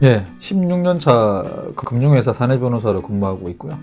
예, 16년 차 금융회사 사내변호사로 근무하고 있고요.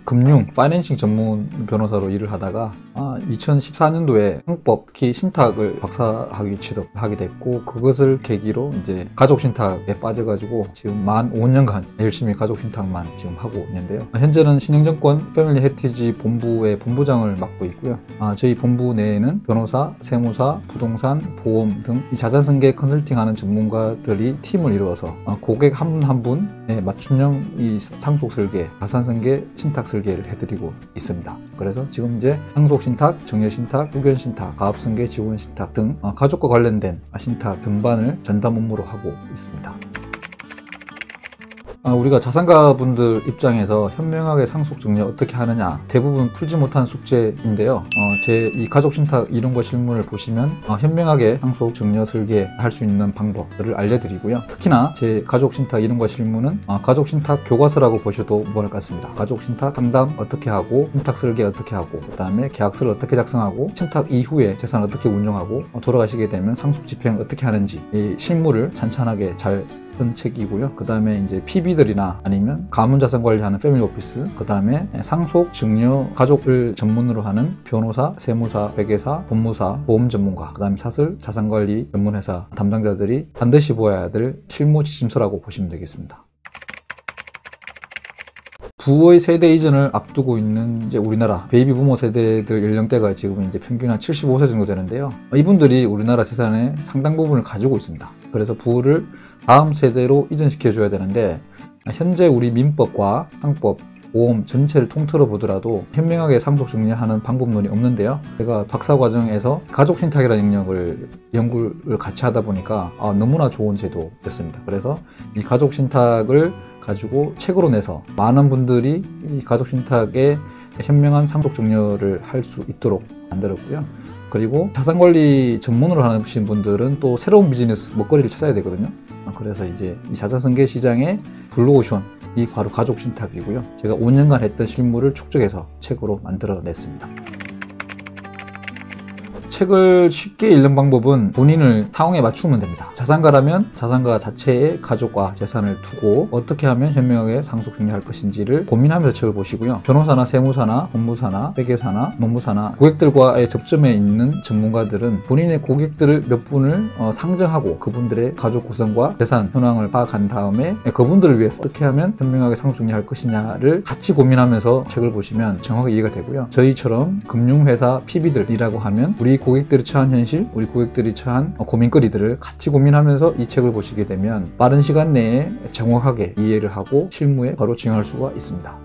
금융, 파이낸싱 전문 변호사로 일을 하다가 2014년도에 형법, 특히 신탁을 박사학위 취득하게 됐고, 그것을 계기로 이제 가족신탁에 빠져가지고 지금 만 5년간 열심히 가족신탁만 지금 하고 있는데요. 현재는 신영증권 패밀리 헤티지 본부의 본부장을 맡고 있고요. 저희 본부 내에는 변호사, 세무사, 부동산, 보험 등 이 자산승계 컨설팅하는 전문가들이 팀을 이루어서 고객 한 분 한 분에 맞춤형 이 상속설계, 자산승계, 신탁설계를 해드리고 있습니다. 그래서 지금 이제 상속신탁, 정려신탁, 후견신탁, 가압승계, 지원신탁 등 가족과 관련된 신탁 등반을 전담 업무로 하고 있습니다. 우리가 자산가분들 입장에서 현명하게 상속정리 어떻게 하느냐, 대부분 풀지 못한 숙제인데요. 제 이 가족신탁 이론과 실무를 보시면 현명하게 상속정리 설계할 수 있는 방법들을 알려드리고요. 특히나 제 가족신탁 이론과 실무는 가족신탁 교과서라고 보셔도 무할 것 같습니다. 가족신탁 상담 어떻게 하고, 신탁 설계 어떻게 하고, 그 다음에 계약서를 어떻게 작성하고, 신탁 이후에 재산을 어떻게 운용하고, 돌아가시게 되면 상속집행 어떻게 하는지 이 실무를 찬찬하게 잘 은 책이고요. 그 다음에 이제 PB들이나 아니면 가문자산 관리하는 패밀리 오피스, 그 다음에 상속, 증여, 가족을 전문으로 하는 변호사, 세무사, 회계사, 법무사, 보험 전문가, 그 다음에 사설, 자산관리 전문회사 담당자들이 반드시 보아야 될 실무 지침서라고 보시면 되겠습니다. 부의 세대 이전을 앞두고 있는 이제 우리나라 베이비 부모 세대들 연령대가 지금 이제 평균 한 75세 정도 되는데요. 이분들이 우리나라 재산의 상당 부분을 가지고 있습니다. 그래서 부를 다음 세대로 이전시켜 줘야 되는데, 현재 우리 민법과 상법, 보험 전체를 통틀어 보더라도 현명하게 상속 정리하는 방법론이 없는데요. 제가 박사 과정에서 가족신탁이라는 영역을 연구를 같이 하다 보니까 너무나 좋은 제도였습니다. 그래서 이 가족신탁을 가지고 책으로 내서 많은 분들이 이 가족신탁에 현명한 상속 정리를 할 수 있도록 만들었고요. 그리고 자산관리 전문으로 하시는 분들은 또 새로운 비즈니스 먹거리를 찾아야 되거든요. 그래서 이제 이 자산승계 시장의 블루오션이 바로 가족신탁이고요. 제가 5년간 했던 실무를 축적해서 책으로 만들어냈습니다. 책을 쉽게 읽는 방법은 본인을 상황에 맞추면 됩니다. 자산가라면 자산가 자체의 가족과 재산을 두고 어떻게 하면 현명하게 상속 정리할 것인지를 고민하면서 책을 보시고요. 변호사나 세무사나 법무사나 회계사나 노무사나 고객들과의 접점에 있는 전문가들은 본인의 고객들을 몇 분을 상정하고 그분들의 가족 구성과 재산 현황을 파악한 다음에 그분들을 위해서 어떻게 하면 현명하게 상속 정리할 것이냐를 같이 고민하면서 책을 보시면 정확하게 이해가 되고요. 저희처럼 금융회사 PB들이라고 하면 우리 고객들이 처한 현실, 우리 고객들이 처한 고민거리들을 같이 고민하면서 이 책을 보시게 되면 빠른 시간 내에 정확하게 이해를 하고 실무에 바로 적용할 수가 있습니다.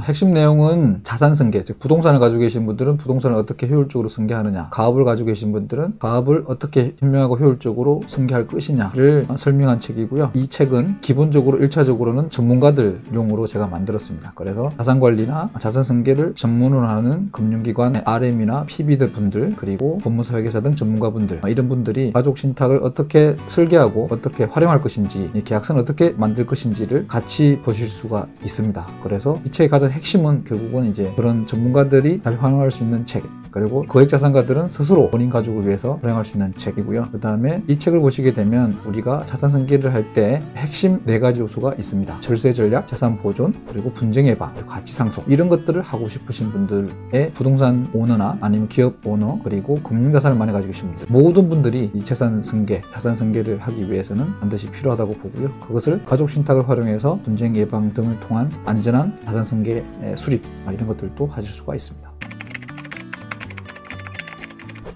핵심 내용은 자산승계, 즉 부동산을 가지고 계신 분들은 부동산을 어떻게 효율적으로 승계하느냐, 가업을 가지고 계신 분들은 가업을 어떻게 현명하고 효율적으로 승계할 것이냐를 설명한 책이고요. 이 책은 기본적으로 1차적으로는 전문가들용으로 제가 만들었습니다. 그래서 자산관리나 자산승계를 전문으로 하는 금융기관 RM이나 PB들 분들, 그리고 법무사 회계사 등 전문가분들, 이런 분들이 가족신탁을 어떻게 설계하고 어떻게 활용할 것인지, 계약서는 어떻게 만들 것인지를 같이 보실 수가 있습니다. 그래서 이 책의 가장 핵심은 결국은 이제 그런 전문가들이 잘 활용할 수 있는 책, 그리고 고액자산가들은 스스로 본인 가족을 위해서 활용할 수 있는 책이고요. 그 다음에 이 책을 보시게 되면 우리가 자산승계를 할 때 핵심 4가지 요소가 있습니다. 절세 전략, 재산 보존, 그리고 분쟁 예방, 가치상속, 이런 것들을 하고 싶으신 분들의 부동산 오너나 아니면 기업 오너, 그리고 금융자산을 많이 가지고 계신 분들, 모든 분들이 이 재산승계, 자산승계를 하기 위해서는 반드시 필요하다고 보고요. 그것을 가족신탁을 활용해서 분쟁 예방 등을 통한 안전한 자산승계 수립, 이런 것들도 하실 수가 있습니다.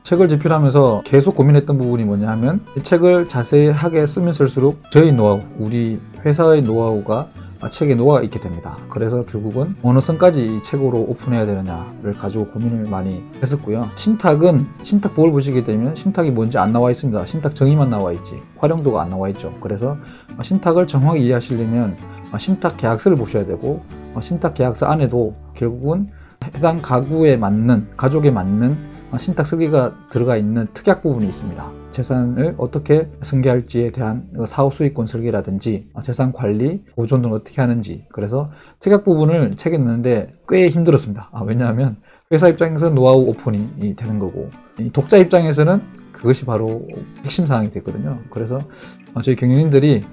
책을 집필하면서 계속 고민했던 부분이 뭐냐 하면, 이 책을 자세하게 쓰면 쓸수록 저희 노하우, 우리 회사의 노하우가 책에 녹아 있게 됩니다. 그래서 결국은 어느 선까지 이 책으로 오픈해야 되느냐를 가지고 고민을 많이 했었고요. 신탁은 신탁법을 보시게 되면 신탁이 뭔지 안 나와 있습니다. 신탁 정의만 나와 있지 활용도가 안 나와 있죠. 그래서 신탁을 정확히 이해하시려면 신탁 계약서를 보셔야 되고, 신탁 계약서 안에도 결국은 해당 가구에 맞는, 가족에 맞는 신탁 설계가 들어가 있는 특약 부분이 있습니다. 재산을 어떻게 승계할지에 대한 사후 수익권 설계라든지 재산 관리, 보존 등 어떻게 하는지, 그래서 특약 부분을 책에 넣는데 꽤 힘들었습니다. 왜냐하면 회사 입장에서는 노하우 오픈이 되는 거고, 독자 입장에서는 그것이 바로 핵심 사항이 됐거든요. 그래서 저희 경영인들이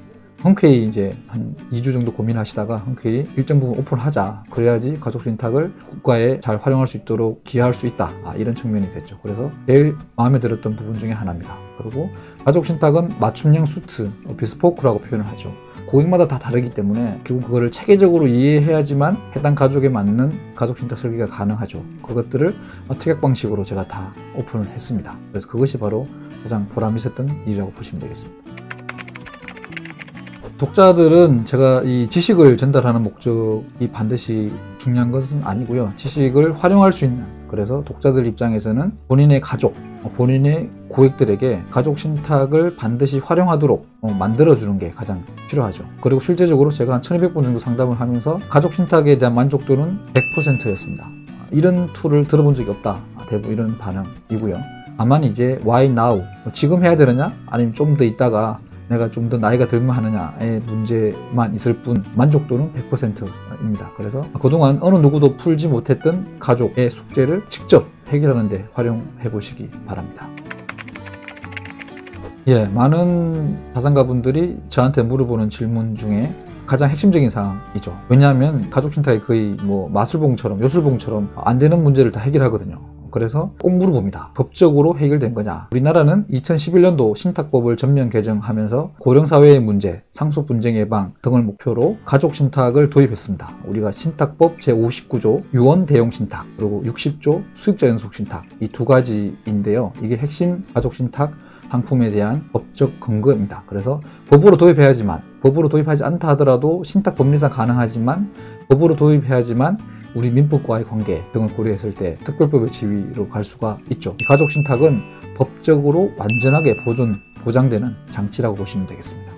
흔쾌히 이제 한 2주 정도 고민하시다가 흔쾌히 일정 부분 오픈하자. 그래야지 가족신탁을 국가에 잘 활용할 수 있도록 기여할 수 있다. 이런 측면이 됐죠. 그래서 제일 마음에 들었던 부분 중에 하나입니다. 그리고 가족신탁은 맞춤형 수트, 비스포크라고 표현을 하죠. 고객마다 다 다르기 때문에 결국 그거를 체계적으로 이해해야지만 해당 가족에 맞는 가족신탁 설계가 가능하죠. 그것들을 특약 방식으로 제가 다 오픈을 했습니다. 그래서 그것이 바로 가장 보람 있었던 일이라고 보시면 되겠습니다. 독자들은 제가 이 지식을 전달하는 목적이 반드시 중요한 것은 아니고요. 지식을 활용할 수 있는, 그래서 독자들 입장에서는 본인의 가족, 본인의 고객들에게 가족신탁을 반드시 활용하도록 만들어주는 게 가장 필요하죠. 그리고 실제적으로 제가 한 1200번 정도 상담을 하면서 가족신탁에 대한 만족도는 100%였습니다. 이런 툴을 들어본 적이 없다. 대부분 이런 반응이고요. 다만 이제 why now? 지금 해야 되느냐? 아니면 좀 더 있다가 내가 좀 더 나이가 들면 하느냐의 문제만 있을 뿐 만족도는 100%입니다. 그래서 그동안 어느 누구도 풀지 못했던 가족의 숙제를 직접 해결하는 데 활용해 보시기 바랍니다. 많은 자산가분들이 저한테 물어보는 질문 중에 가장 핵심적인 사항이죠. 왜냐하면 가족신탁이 거의 뭐 마술봉처럼 요술봉처럼 안 되는 문제를 다 해결하거든요. 그래서 꼭 물어봅니다. 법적으로 해결된 거냐? 우리나라는 2011년도 신탁법을 전면 개정하면서 고령사회의 문제, 상속분쟁 예방 등을 목표로 가족신탁을 도입했습니다. 우리가 신탁법 제59조 유언 대용신탁, 그리고 60조 수익자 연속신탁, 이 두 가지인데요. 이게 핵심 가족신탁 상품에 대한 법적 근거입니다. 그래서 법으로 도입해야지만, 법으로 도입하지 않다 하더라도 신탁 법리상 가능하지만 법으로 도입해야지만 우리 민법과의 관계 등을 고려했을 때 특별법의 지위로 갈 수가 있죠. 가족신탁은 법적으로 완전하게 보장되는 장치라고 보시면 되겠습니다.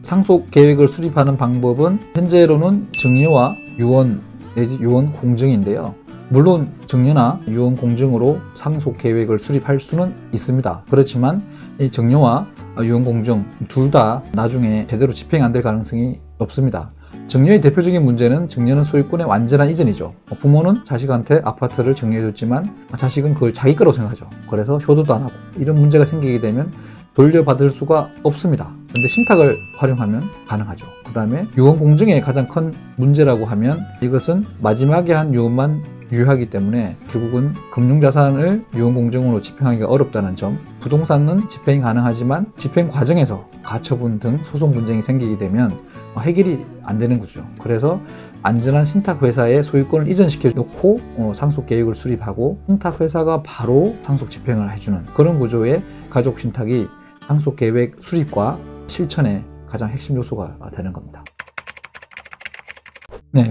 상속계획을 수립하는 방법은 현재로는 증여와 유언 내지 유언 공증인데요. 물론 증여나 유언 공증으로 상속계획을 수립할 수는 있습니다. 그렇지만 이 증여와 유언 공증 둘 다 나중에 제대로 집행 안 될 가능성이 높습니다. 증여의 대표적인 문제는 증여는 소유권의 완전한 이전이죠. 부모는 자식한테 아파트를 증여해줬지만 자식은 그걸 자기 거라고 생각하죠. 그래서 효도도 안 하고 이런 문제가 생기게 되면 돌려받을 수가 없습니다. 그런데 신탁을 활용하면 가능하죠. 그 다음에 유언 공증의 가장 큰 문제라고 하면 이것은 마지막에 한 유언만 유효하기 때문에 결국은 금융자산을 유언 공증으로 집행하기가 어렵다는 점, 부동산은 집행이 가능하지만 집행 과정에서 가처분 등 소송 분쟁이 생기게 되면 해결이 안 되는 구조죠. 그래서 안전한 신탁회사에 소유권을 이전시켜 놓고 상속계획을 수립하고 신탁회사가 바로 상속 집행을 해주는 그런 구조의 가족신탁이 상속계획 수립과 실천의 가장 핵심 요소가 되는 겁니다.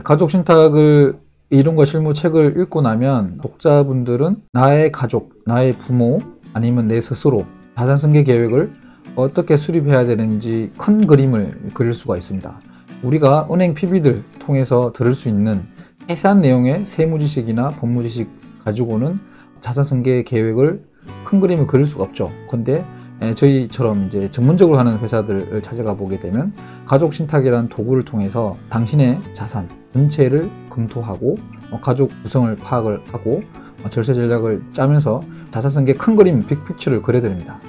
가족신탁을 이론과 실무 책을 읽고 나면 독자분들은 나의 가족, 나의 부모 아니면 내 스스로 자산승계 계획을 어떻게 수립해야 되는지 큰 그림을 그릴 수가 있습니다. 우리가 은행 PB들 통해서 들을 수 있는 세세한 내용의 세무지식이나 법무지식 가지고는 자산승계 계획을 큰 그림을 그릴 수가 없죠. 근데 저희처럼 이제 전문적으로 하는 회사들을 찾아가 보게 되면 가족신탁이라는 도구를 통해서 당신의 자산 전체를 검토하고 가족 구성을 파악을 하고 절세 전략을 짜면서 자산승계 큰 그림, 빅픽처를 그려드립니다.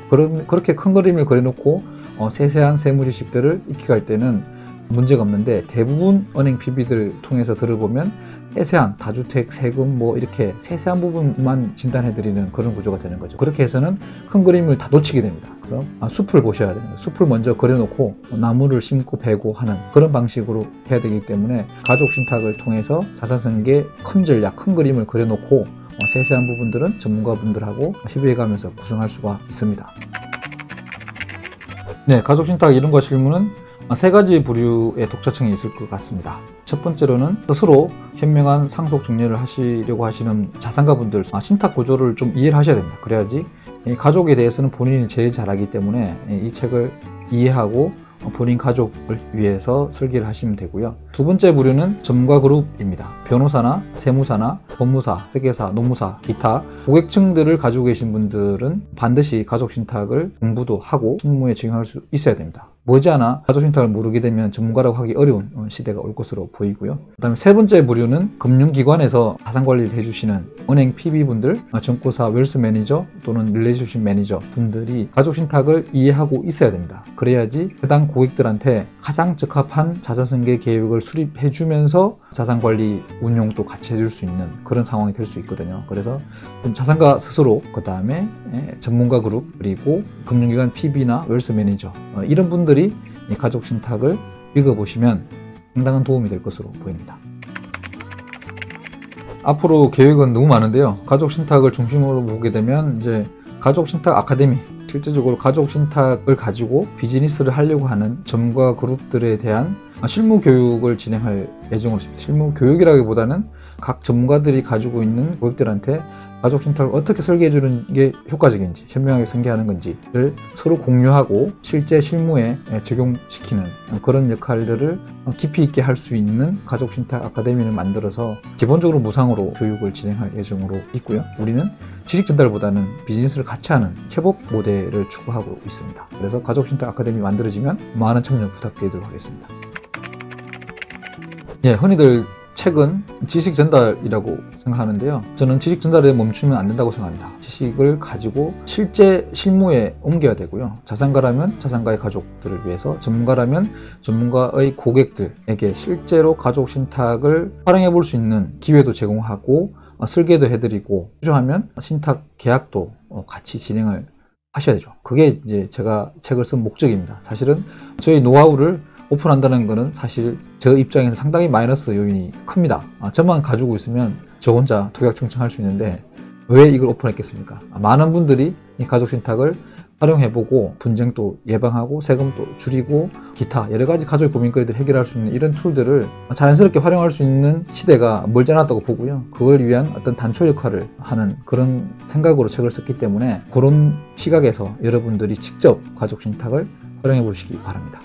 그렇게 큰 그림을 그려놓고 세세한 세무지식들을 익혀갈 때는 문제가 없는데 대부분 은행 PB들 통해서 들어보면 세세한 다주택, 세금 이렇게 세세한 부분만 진단해드리는 그런 구조가 되는 거죠. 그렇게 해서는 큰 그림을 다 놓치게 됩니다. 그래서 숲을 보셔야 됩니다. 숲을 먼저 그려놓고 나무를 심고 베고 하는 그런 방식으로 해야 되기 때문에 가족신탁을 통해서 자산승계 큰 전략, 큰 그림을 그려놓고 세세한 부분들은 전문가분들하고 협의해가면서 구성할 수가 있습니다. 가족신탁 이론과 실무는 세 가지 부류의 독자층이 있을 것 같습니다. 첫 번째로는 스스로 현명한 상속 증여를 하시려고 하시는 자산가분들, 신탁 구조를 좀 이해를 하셔야 됩니다. 그래야지 가족에 대해서는 본인이 제일 잘 알기 때문에 이 책을 이해하고 본인 가족을 위해서 설계를 하시면 되고요. 두 번째 부류는 전문가 그룹입니다. 변호사나 세무사나 법무사, 회계사, 노무사, 기타 고객층들을 가지고 계신 분들은 반드시 가족신탁을 공부도 하고 실무에 적용할 수 있어야 됩니다. 머지않아 가족신탁을 모르게 되면 전문가라고 하기 어려운 시대가 올 것으로 보이고요. 그 다음에 세 번째 부류는 금융기관에서 자산관리를 해주시는 은행 PB분들, 정보사 웰스 매니저 또는 릴레이션십 매니저 분들이 가족신탁을 이해하고 있어야 됩니다. 그래야지 해당 고객들한테 가장 적합한 자산승계 계획을 수립해주면서 자산관리 운용도 같이 해줄 수 있는 그런 상황이 될 수 있거든요. 그래서 자산가 스스로, 그 다음에 전문가 그룹, 그리고 금융기관 PB나 웰스 매니저 이런 분들이 이 가족신탁을 읽어보시면 상당한 도움이 될 것으로 보입니다. 앞으로 계획은 너무 많은데요. 가족신탁을 중심으로 보게 되면 이제 가족신탁 아카데미, 실제적으로 가족신탁을 가지고 비즈니스를 하려고 하는 전문가 그룹들에 대한 실무 교육을 진행할 예정으로 있습니다. 실무 교육이라기보다는 각 전문가들이 가지고 있는 고객들한테 가족신탁을 어떻게 설계해 주는 게 효과적인지, 현명하게 설계하는 건지를 서로 공유하고 실제 실무에 적용시키는 그런 역할들을 깊이 있게 할 수 있는 가족신탁 아카데미를 만들어서 기본적으로 무상으로 교육을 진행할 예정으로 있고요. 우리는 지식 전달보다는 비즈니스를 같이 하는 협업 모델을 추구하고 있습니다. 그래서 가족신탁 아카데미 만들어지면 많은 참여 부탁드리도록 하겠습니다. 흔히들 책은 지식 전달이라고 생각하는데요. 저는 지식 전달에 멈추면 안 된다고 생각합니다. 지식을 가지고 실제 실무에 옮겨야 되고요. 자산가라면 자산가의 가족들을 위해서, 전문가라면 전문가의 고객들에게 실제로 가족신탁을 활용해 볼 수 있는 기회도 제공하고 설계도 해드리고, 필요하면 신탁 계약도 같이 진행을 하셔야 되죠. 그게 이제 제가 책을 쓴 목적입니다. 사실은 저희 노하우를 오픈한다는 것은 사실 저 입장에서 상당히 마이너스 요인이 큽니다. 저만 가지고 있으면 저 혼자 두각청청할 수 있는데 왜 이걸 오픈했겠습니까? 많은 분들이 이 가족신탁을 활용해보고 분쟁도 예방하고 세금도 줄이고 기타 여러 가지 가족 고민거리들 해결할 수 있는 이런 툴들을 자연스럽게 활용할 수 있는 시대가 멀지 않았다고 보고요. 그걸 위한 어떤 단초 역할을 하는 그런 생각으로 책을 썼기 때문에 그런 시각에서 여러분들이 직접 가족신탁을 활용해 보시기 바랍니다.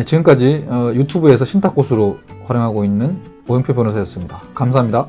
지금까지 유튜브에서 신탁고수로 활용하고 있는 오영표 변호사였습니다. 감사합니다.